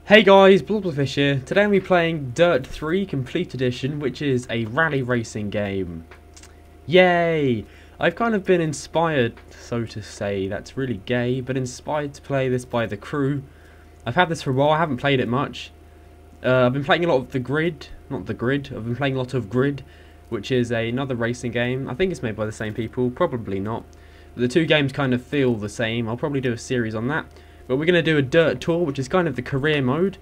Hey guys, Blobberfish here. Today I'm playing DiRT 3 Complete Edition, which is a rally racing game. Yay! I've kind of been inspired, so to say, that's really gay, but inspired to play this by the crew. I've had this for a while, I haven't played it much. I've been playing a lot of I've been playing a lot of Grid, which is another racing game. I think it's made by the same people, probably not. But the two games kind of feel the same. I'll probably do a series on that. But we're going to do a DiRT tour, which is kind of the career mode.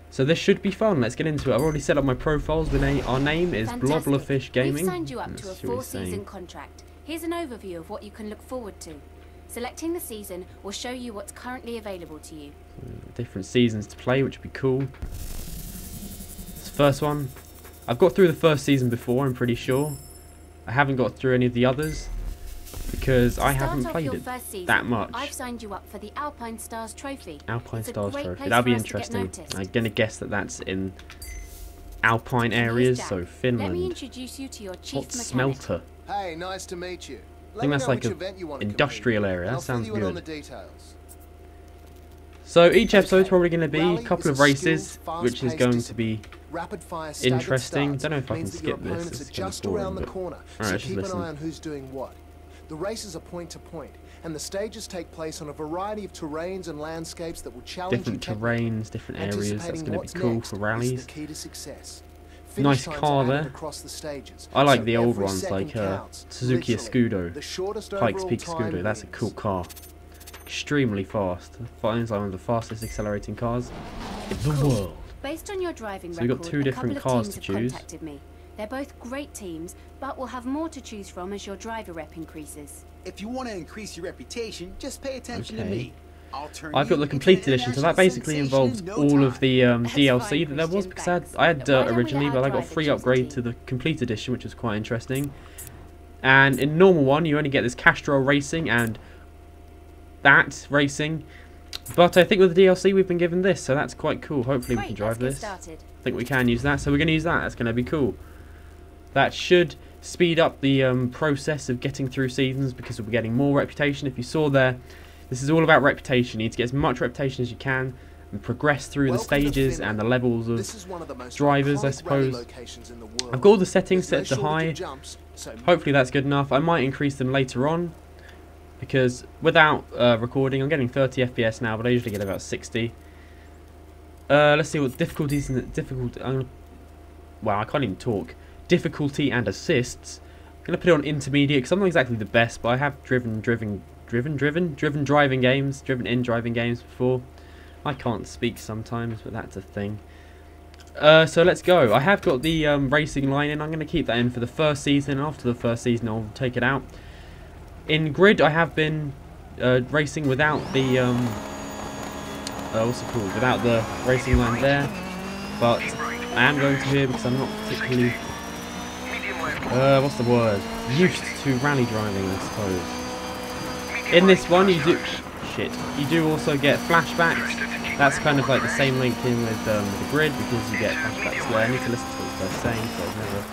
So this should be fun. Let's get into it. I've already set up my profiles. Our name is Blobberfish Gaming. We've signed you up to a 4-season contract. Here's an overview of what you can look forward to. Selecting the season will show you what's currently available to you. Different seasons to play, which would be cool. This first one. I've got through the first season before, I'm pretty sure. I haven't got through any of the others, because I haven't played it that much. I've signed you up for the Alpine Stars Trophy. Alpine Stars Trophy. That'll be interesting. I'm gonna guess that that's in Alpine areas, so Finland. Let me introduce you to your chief mechanic. Smelter? Hey, nice to meet you. I think that's like an industrial area. That sounds good. Details. So each episode's probably going to be a couple of races, which is going to be interesting. Don't know if I can skip this. It's just around the corner, so keep an eye listen. on who's doing what. The races are point to point, and the stages take place on a variety of terrains and landscapes that will challenge different terrains, different areas. That's going to be cool for rallies. Nice car there. I like the old ones, like Suzuki Escudo, Pikes Peak Escudo. That's a cool car. Extremely fast. Finds like one of the fastest accelerating cars in the world. Based on your driving so we've got two different cars to choose. They're both great teams, but we'll have more to choose from as your driver rep increases. If you want to increase your reputation, just pay attention to me. I've got the complete edition, so that basically involves all of the DLC that there was, because I had DiRT originally, but I got a free upgrade to the complete edition, which was quite interesting. And in normal one, you only get this Castrol Racing and that racing, but I think with the DLC we've been given this, so that's quite cool. Hopefully we can drive this. I think we can use that, so we're going to use that. That's going to be cool. That should speed up the process of getting through seasons, because we'll be getting more reputation. If you saw there, this is all about reputation. You need to get as much reputation as you can and progress through the stages and the levels of drivers, I suppose. I've got all the settings set to high. Hopefully that's good enough. I might increase them later on, because without recording, I'm getting 30 FPS now, but I usually get about 60. Let's see what difficulties and wow, I can't even talk. Difficulty and assists. I'm gonna put it on intermediate, because I'm not exactly the best, but I have driven driving games before. I can't speak sometimes, but that's a thing. So let's go. I have got the racing line in. I'm gonna keep that in for the first season. After the first season, I'll take it out. In Grid, I have been racing without the what's it called? Without the racing line there, but I am going to here because I'm not particularly what's the word? Used to rally driving, I suppose. In this one, you do also get flashbacks. That's kind of like the same link in with the Grid, because you get flashbacks there. I need to listen to what they're saying, so I've never.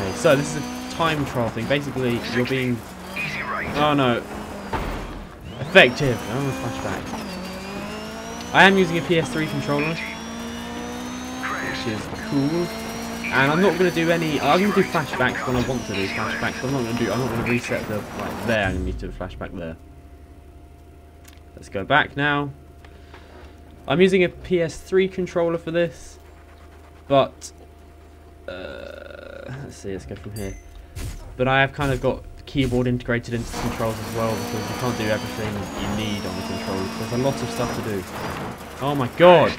Okay, so this is a time trial thing. Basically, you're being... Oh no. Effective. I don't want flashback. I am using a PS3 controller, which is cool. And I'm not going to do any... I'm going to do flashbacks when I want to do flashbacks. I'm not going to reset the... Like there, I'm going to need to do a flashback there. Let's go back now. I'm using a PS3 controller for this, but... let's see, let's go from here. But I have kind of got the keyboard integrated into the controls as well, because you can't do everything you need on the controller. There's a lot of stuff to do. Oh my god!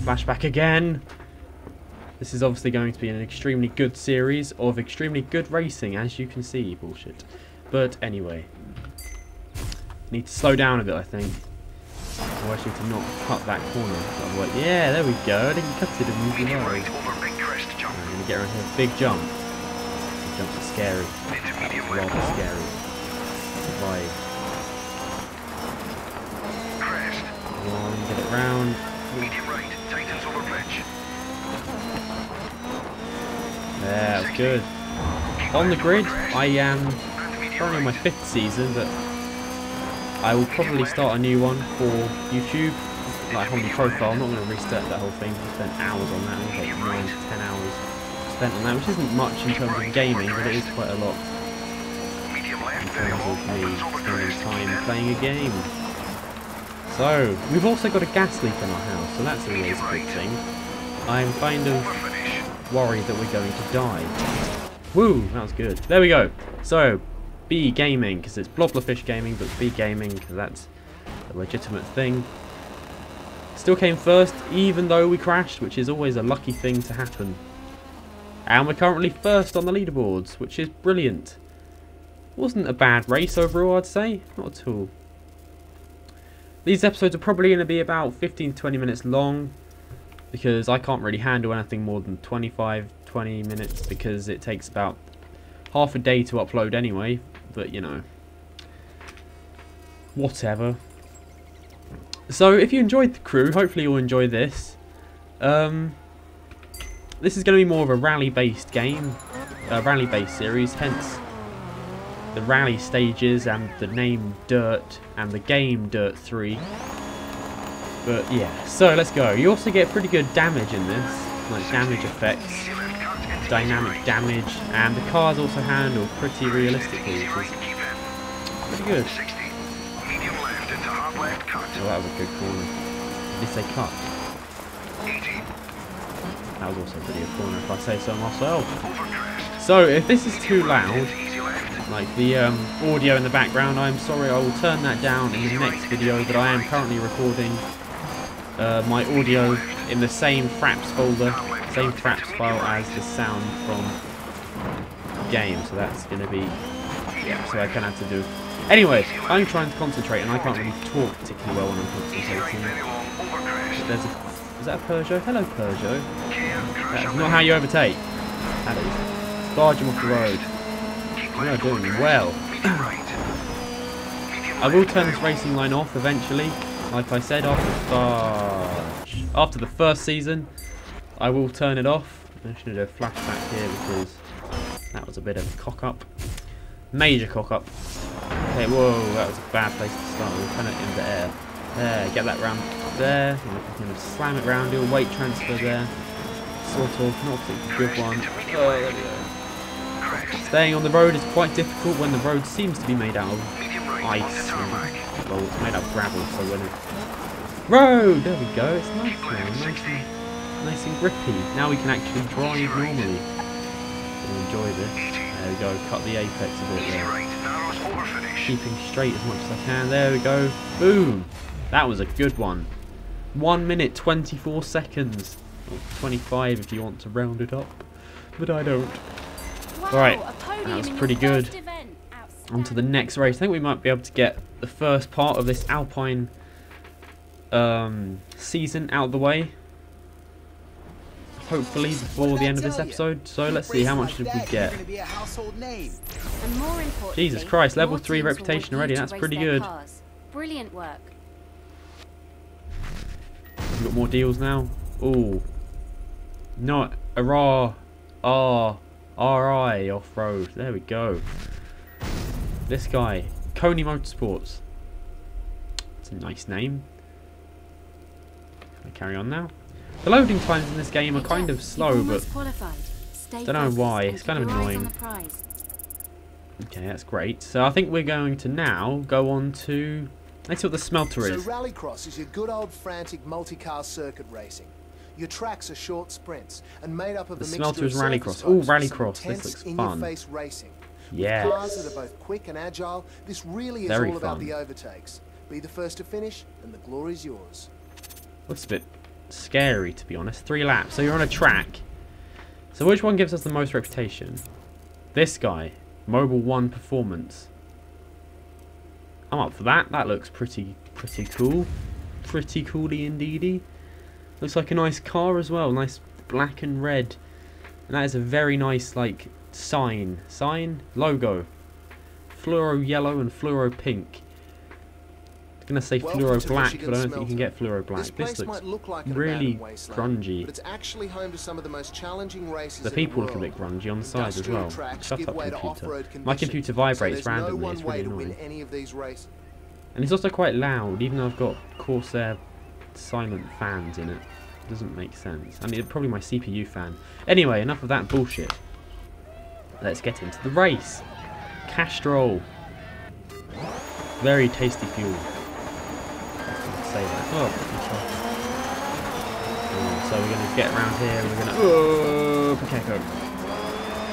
Flashback again! This is obviously going to be an extremely good series of extremely good racing, as you can see. Bullshit. But anyway. Need to slow down a bit, I think. Otherwise you need to not cut that corner. Otherwise, yeah, there we go. I didn't cut it immediately. I'm going to get around here. Big jump. Big jumps are scary. Rather scary. Survive. Come on, get it round. Yeah, that's good. On the Grid, I am currently on my 5th season, but I will probably start a new one for YouTube, like a whole new profile. I'm not going to restart that whole thing. I spent hours on that. I think like 9 to 10 hours spent on that, which isn't much in terms of gaming, but it is quite a lot in terms of me spending time playing a game. So, we've also got a gas leak in our house, so that's always a good thing. I'm kind of worried that we're going to die. Woo, that was good. There we go. So, B Gaming, because it's Bloblerfish Gaming, but B Gaming, because that's a legitimate thing. Still came first, even though we crashed, which is always a lucky thing to happen. And we're currently first on the leaderboards, which is brilliant. Wasn't a bad race overall, I'd say. Not at all. These episodes are probably going to be about 15 to 20 minutes long, because I can't really handle anything more than 25, 20 minutes, because it takes about half a day to upload anyway. But, you know, whatever. So, if you enjoyed the crew, hopefully you'll enjoy this. This is going to be more of a rally-based game, a rally-based series, hence the rally stages and the name DiRT and the game DiRT 3. But yeah, so let's go. You also get pretty good damage in this, like damage effects, dynamic damage, and the cars also handle pretty realistically, which is pretty good. Oh, that was a good corner. Did he say cut? That was also a pretty good corner if I say so myself. So if this is too loud, like the audio in the background, I'm sorry, I will turn that down in the next video, but I am currently recording my audio in the same fraps folder, same fraps file as the sound from the game, so that's going to be, yeah, so I kind of have to do. Anyway, I'm trying to concentrate and I can't really talk particularly well when I'm concentrating. There's a, is that a Peugeot? Hello Peugeot. That's not how you overtake. That is. Barge him off the road. You're doing well. I will turn this racing line off eventually. Like I said, after the first season, I will turn it off. I'm just going to do a flashback here because that was a bit of a cock-up. Major cock-up. Okay, whoa, that was a bad place to start. We'll turn it in the air. There, get that round there. And we can kind of slam it round, do a weight transfer there. Sort of, not a particularly good one. Oh, there we go. Staying on the road is quite difficult when the road seems to be made out of ice. Well, it's made out of gravel, so when it... Road! There we go, it's nice now, nice and grippy. Now we can actually drive normally. We'll enjoy this. There we go, cut the apex a bit there. Keeping straight as much as I can. There we go. Boom! That was a good one. 1 minute 24 seconds. Or 25 if you want to round it up. But I don't. Wow, Alright, that was pretty good. On to the next race. I think we might be able to get the first part of this Alpine season out of the way. Hopefully before the end of this episode. So let's see, how much did we get? Jesus Christ, level 3 reputation already. That's pretty good. Brilliant work. We've got more deals now. Ooh. Not a raw RI off-road. There we go. This guy, Coney Motorsports. It's a nice name. Can I carry on now? The loading times in this game are kind of slow, but don't know why. It's kind of annoying. Okay, that's great. So I think we're going to now go on to... Let's see what the smelter is. So Rallycross is your good old frantic multi-car circuit racing. Your tracks are short sprints and made up of the a smelter mixture is of Rallycross. Oh, Rallycross. This looks fun. in-your-face racing. Yes. With cars that are both quick and agile, this really is all about the overtakes. Be the first to finish, and the glory's yours. Looks a bit scary, to be honest. 3 laps. So you're on a track. So which one gives us the most reputation? This guy. Mobile 1 Performance. I'm up for that. That looks pretty cool. Pretty cooly indeedy. Looks like a nice car as well. Nice black and red. And that is a very nice, like, sign. Logo. Fluoro yellow and fluoro pink. I was going to say fluoro black, but I don't think you can get fluoro black. This looks really grungy. But it's actually home to some of the most challenging races the people look a bit grungy on the side as well. Shut up, computer. My computer vibrates randomly. It's really annoying. And it's also quite loud, even though I've got Corsair silent fans in it. Doesn't make sense. I mean, probably my CPU fan. Anyway, enough of that bullshit. Let's get into the race. Castrol. Very tasty fuel. Say that. Oh, so we're going to get around here. We're going to... Oh, Pakeko. A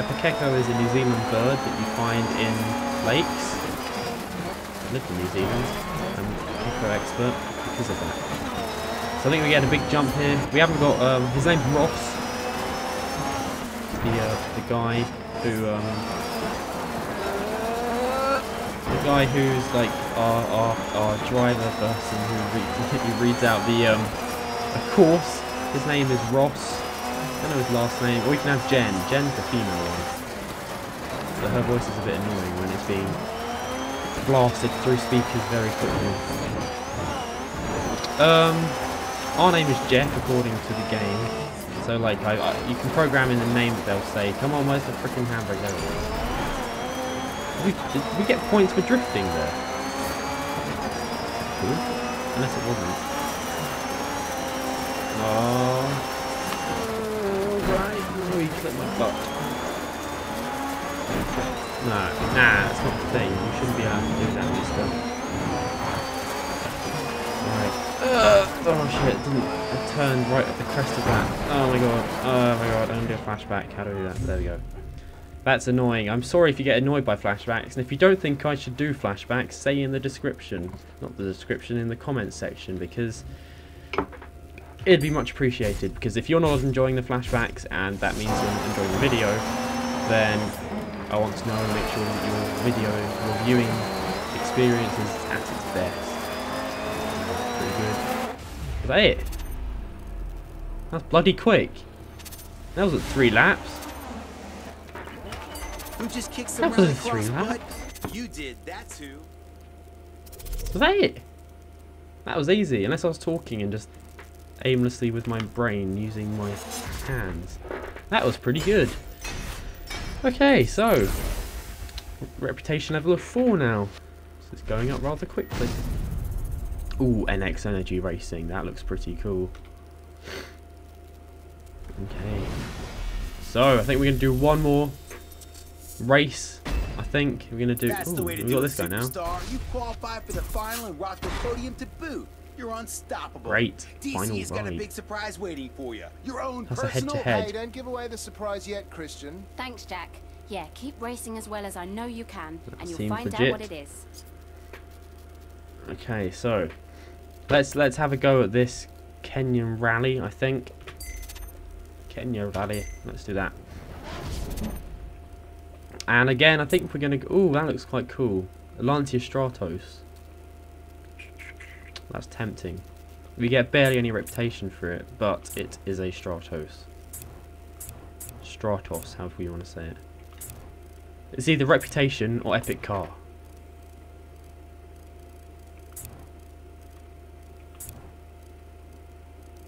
Pakeko is a New Zealand bird that you find in lakes. I live in New Zealand. I'm a Pakeko expert because of that. So I think we get a big jump here. We haven't got... his name's Ross. The guy who... the guy who's like our driver person who reads out the course. His name is Ross. I don't know his last name. Or we can have Jen. Jen's the female one. But her voice is a bit annoying when it's being blasted through speakers very quickly. Our name is Jeff according to the game. So like you can program in the name that they'll say, come on, where's the freaking handbrake? There it is. Did we get points for drifting there? Cool. Unless it wasn't. Oh, right. Oh, he clipped my butt. Nah, that's not the thing. You shouldn't be allowed to do that, mister. Right. Oh shit, I turned right at the crest of that. Oh my god. I'm gonna do a flashback. How do I do that? There we go. That's annoying. I'm sorry if you get annoyed by flashbacks, and if you don't think I should do flashbacks, say in the description. Not the description, in the comments section, because it'd be much appreciated. Because if you're not enjoying the flashbacks, and that means you're enjoying the video, then I want to know, make sure that your viewing experience is at its best. Pretty good. Was that it? That's bloody quick. That was at 3 laps. Who just kicked That some was 3 laps. You did that too. Was that it? That was easy, unless I was talking and just aimlessly with my brain using my hands. That was pretty good. Okay, so reputation level of 4 now. So it's going up rather quickly. Ooh, NX Energy Racing. That looks pretty cool. Okay. So I think we're gonna do one more race. I think we're gonna do. Ooh, we've got this guy now. You qualify for the final and rock the podium to boot. You're unstoppable. Great. DC's got a big surprise waiting for you. Your own That's a personal. head-to-head. Hey, don't give away the surprise yet, Christian. Thanks, Jack. Yeah, keep racing as well as I know you can, and you'll seems find legit. out what it is. Okay, so let's have a go at this Kenyan rally. I think Kenya rally. Let's do that. And again, I think we're gonna. Ooh, that looks quite cool. Lancia Stratos. That's tempting. We get barely any reputation for it, but it is a Stratos. Stratos, however you want to say it. It's either reputation or epic car.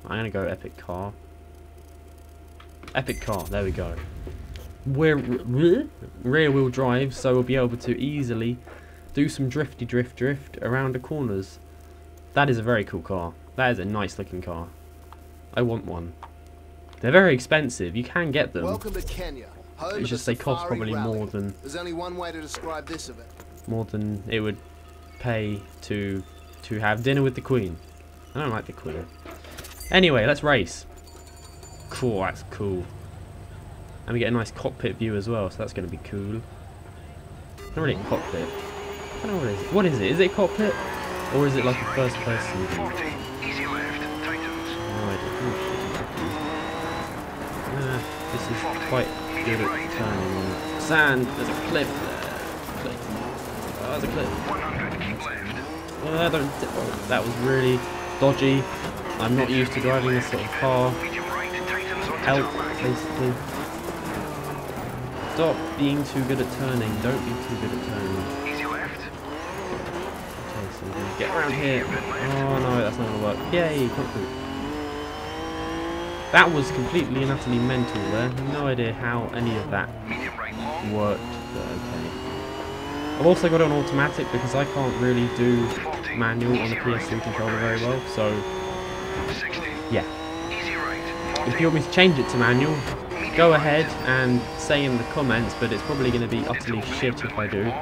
I'm gonna go epic car. Epic car, there we go. We're rear wheel drive, so we'll be able to easily do some drifty drift around the corners. That is a very cool car. That is a nice looking car. I want one. They're very expensive. You can get them. Welcome to Kenya. It's just they cost probably more than. There's only one way to describe this event. More than it would pay to have dinner with the Queen. I don't like the Queen. Anyway, let's race. Cool, that's cool. And we get a nice cockpit view as well, so that's going to be cool. Not really a cockpit. I don't know what it is. What is it? Is it a cockpit? Or is it like a first person view? No idea. This is quite good at turning on sand. There's a cliff there. Oh, there's a cliff. That was really dodgy. I'm not used to driving this sort of car. Help, basically. Stop being too good at turning. Don't be too good at turning. Okay, so we're going to get around here. Oh no, that's not going to work. Yay, concrete. That was completely and utterly mental there. No idea how any of that worked, but okay. I've also got it on automatic because I can't really do manual on the PS3 controller very well, so yeah. If you want me to change it to manual, go ahead and say in the comments, but it's probably going to be utterly shit if I do.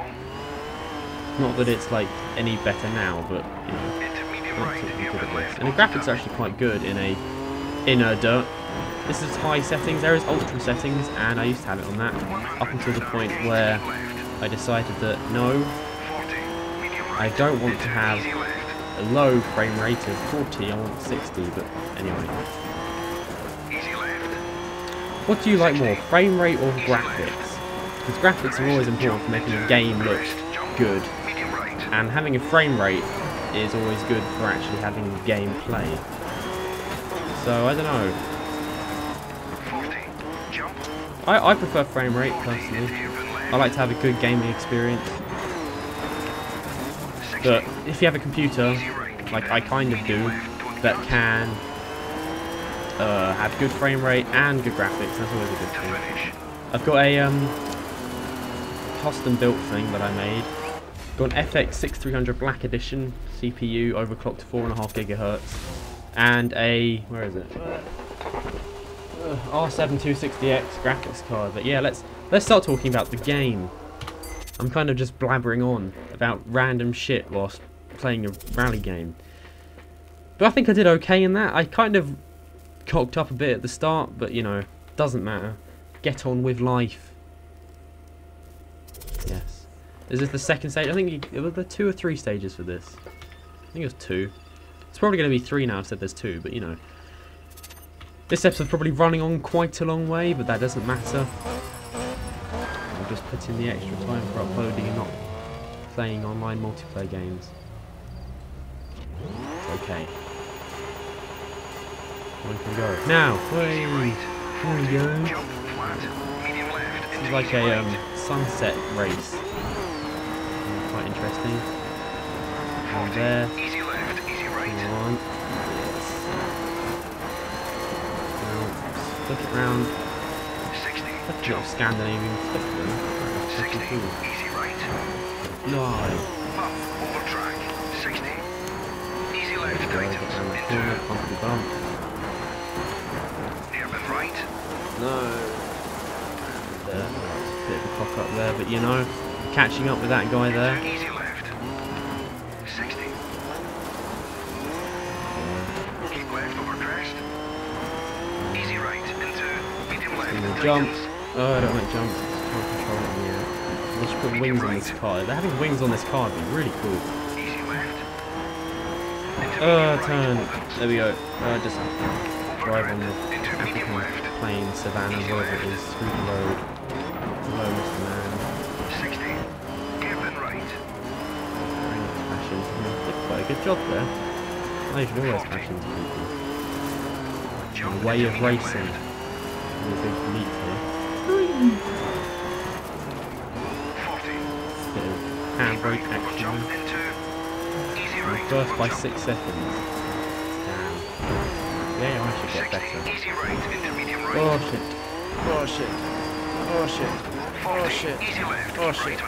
Not that it's like any better now, but you know, I'm absolutely good at this. And the graphics are actually quite good in a DiRT. This is high settings, there is ultra settings, and I used to have it on that up until the point where I decided that no, I don't want to have a low frame rate of 40, I want 60, but anyway. What do you like more, frame rate or graphics? Because graphics are always important for making a game look good, and having a frame rate is always good for actually having gameplay. So I don't know. I prefer frame rate personally. I like to have a good gaming experience. But if you have a computer, like I kind of do, that can have good frame rate and good graphics, that's always a good thing. I've got a custom built thing that I made. Got an FX 6300 Black Edition CPU overclocked to 4.5 GHz, and a R7 260X graphics card. But yeah, let's start talking about the game. I'm kind of just blabbering on about random shit whilst playing a rally game. But I think I did okay in that. I kind of cocked up a bit at the start, but you know, doesn't matter. Get on with life. Yes. Is this the second stage? I think were there 2 or 3 stages for this. I think it was 2. It's probably going to be 3 now. I said there's 2, but you know. This episode's probably running on quite a long way, but that doesn't matter. I'll just put in the extra time for uploading and not playing online multiplayer games. Okay. One can go. Now, there we go. This is like a sunset race. Quite interesting. One there. Come on. Flip it round. That's not Scandinavian flip though. That's cool. Live. There we go, get around the corner, bumpy bump. No. There. A bit of a cock up there, but you know, catching up with that guy there. Jump. Oh, I don't like jumps. Can't control it yet. I should put wings on this car. They're having wings on this car would be really cool. Turn. There we go. Just drive on the African plain, savannah, wherever it is, through the road. Hello, Mr. Man. Smash into him. Did quite a good job there. I should always smash into people. A way of racing. A big leap here. Bit of handbrake action. And first by 6 seconds. Yeah, I should get better. Oh shit. Oh shit. Oh shit. Oh shit. Oh shit.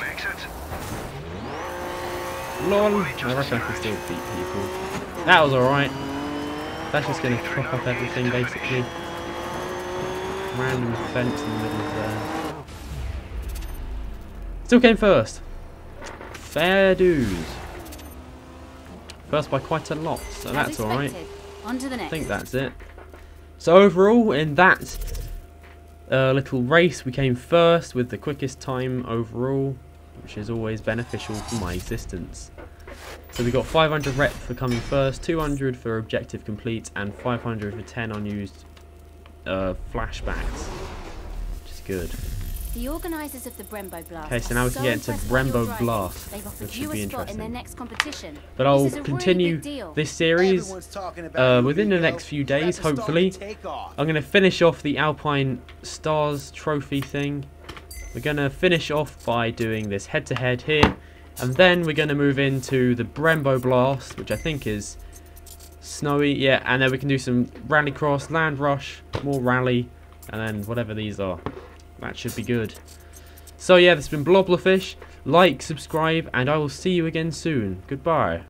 LOL. I reckon I can still beat people. That was alright. That's just gonna chop up everything basically. Random fence in the middle of there. Still came first. Fair dues. First by quite a lot, so that's alright. I think that's it. So overall, in that little race, we came first with the quickest time overall, which is always beneficial for my existence. So we got 500 rep for coming first, 200 for objective complete, and 500 for 10 unused flashbacks, which is good. The organisers of the Brembo Blast. Okay, so now we can get into Brembo Blast, which should be interesting. In their next competition. But I'll continue this series within the next few days, hopefully. I'm going to finish off the Alpine Stars trophy thing. We're going to finish off by doing this head-to-head here, and then we're going to move into the Brembo Blast, which I think is snowy, yeah, and then we can do some rallycross, land rush, more rally, and then whatever these are. That should be good. So yeah, this has been Bloblerfish. Like, subscribe, and I will see you again soon. Goodbye.